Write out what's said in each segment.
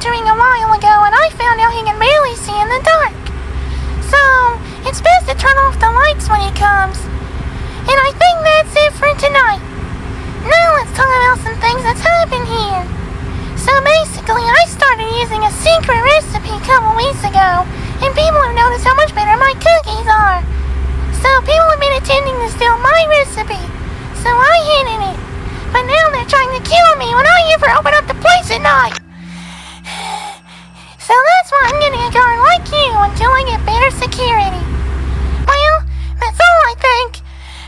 entering a while ago and I found out he can barely see in the dark. So, it's best to turn off the lights when he comes. And I think that's it for tonight. Now let's talk about some things that's happened here. So basically, I started using a secret recipe a couple weeks ago, and people have noticed how much better my cookies are. So people have been attempting to steal my recipe, so I hid it. But now they're trying to kill me when I ever open up the place at night. So that's why I'm getting a guard like you until I get better security. Well, that's all I think.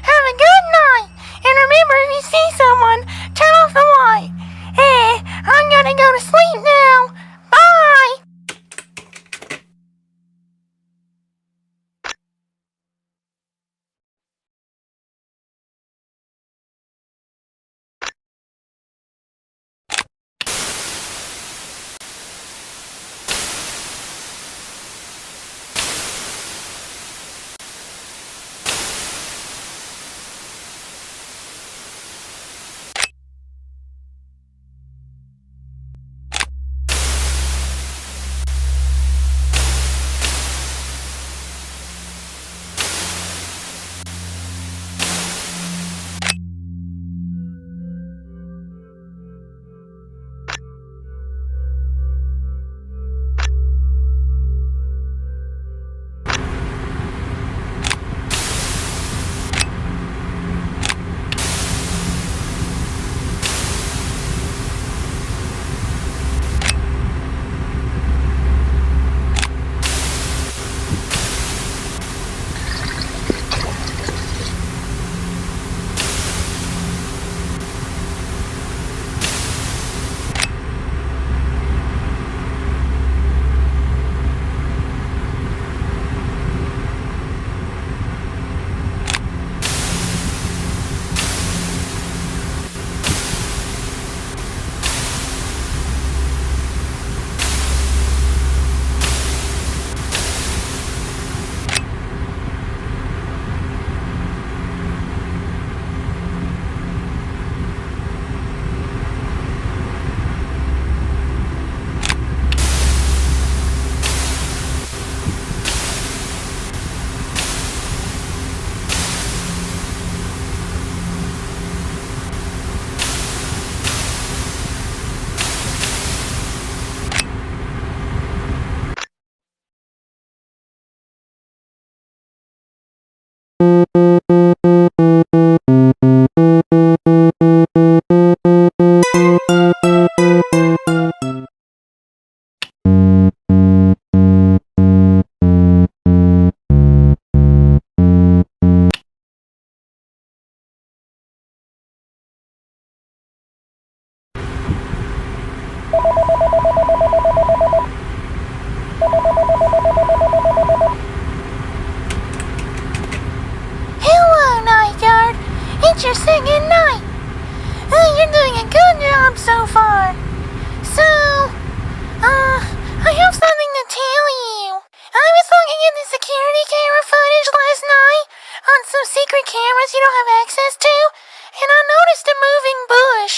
Have a good night, and remember if you see someone, turn off the light. I'm gonna go to sleep now. Bye! Hello, night guard. It's your second night. You're doing a good job so far. So, I have something to tell you. I was looking at the security camera footage last night on some secret cameras you don't have access to, and I noticed a moving bush.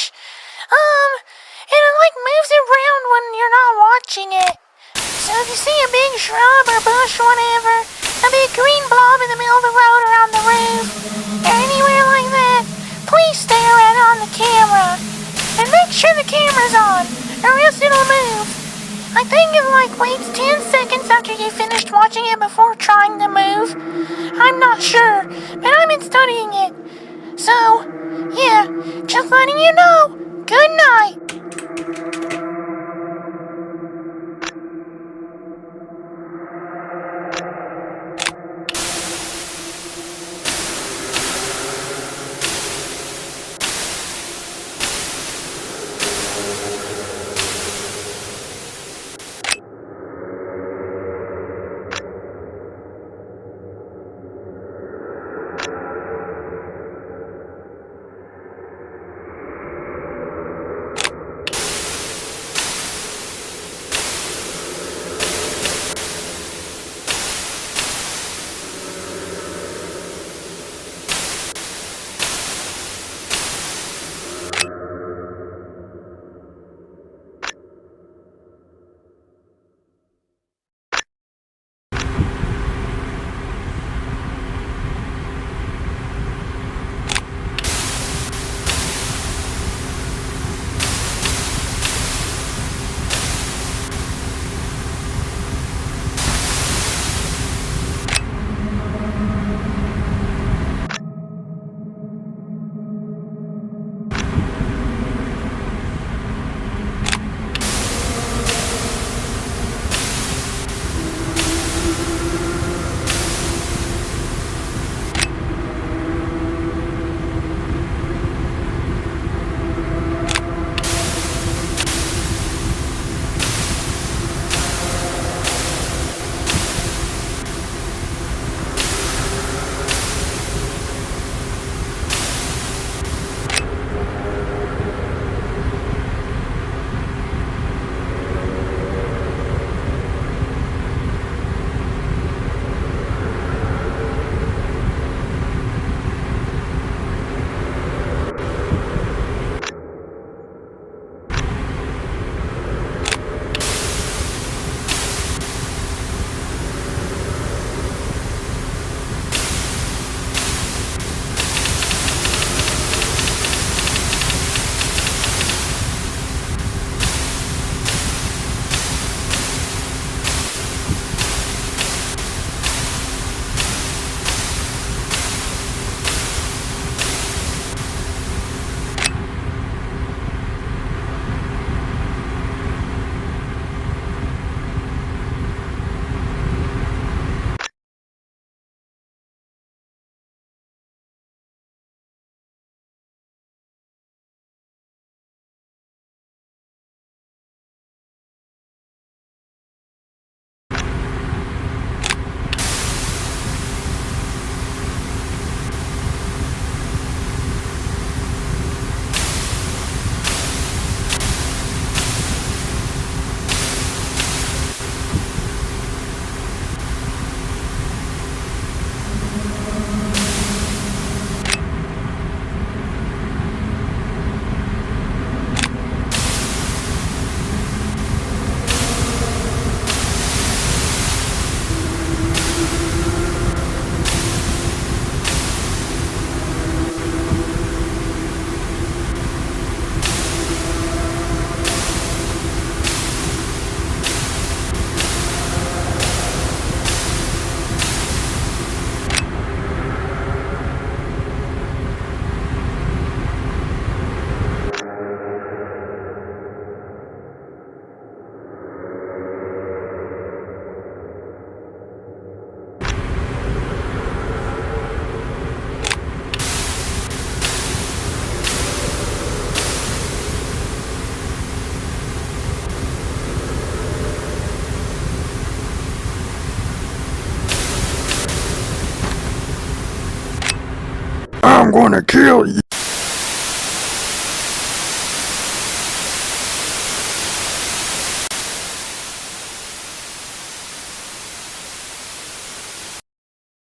And it like moves around when you're not watching it. So if you see a big shrub or bush or whatever, a big green blob in the middle of the road or on the roof, or anywhere like that, please stare at it on the camera. And make sure the camera's on, or else it'll move. I think it like waits 10 seconds after you finished watching it before trying to move. I'm not sure, but I've been studying it. So, yeah, just letting you know. Good night. I'm gonna kill you.